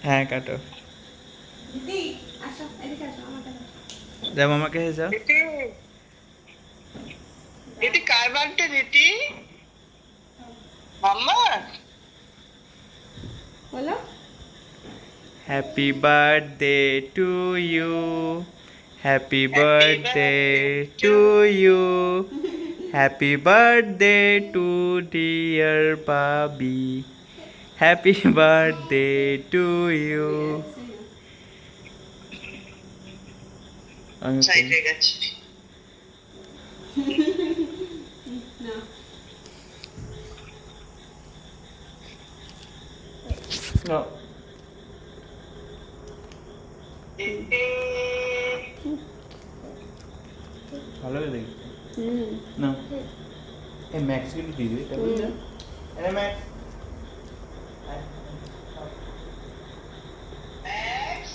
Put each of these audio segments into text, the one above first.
হ্যাঁ কাটো। দিদি আসো, এদিকে আসো, আমার কাছে। যা মামাকে কাছে যাও। দিদি দিদি কার বার্থডে দিদি? মাম্মা বলো। Happy birthday to you, happy happy birthday birthday to to you, happy birthday to dear Babi, happy birthday to you. আমি সাইড হয়ে গেছে। না। না দিদি ভালো করে দেখি হুম। না, এই ম্যাক্স কিন্তু দিয়ে দিবি, এটা বুঝলে? আরে ম্যাক্স ম্যাক্স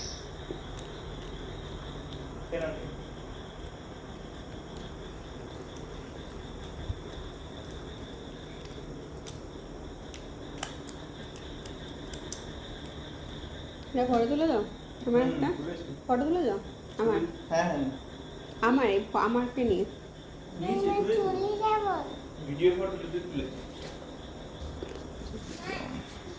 কেন এটা ফটো তুলে দাও, আমার একটা ফটো তুলে দাও, আমার হ্যাঁ হ্যাঁ আমার আমারকে নিয়ে। ভিডিও ফটো তুলে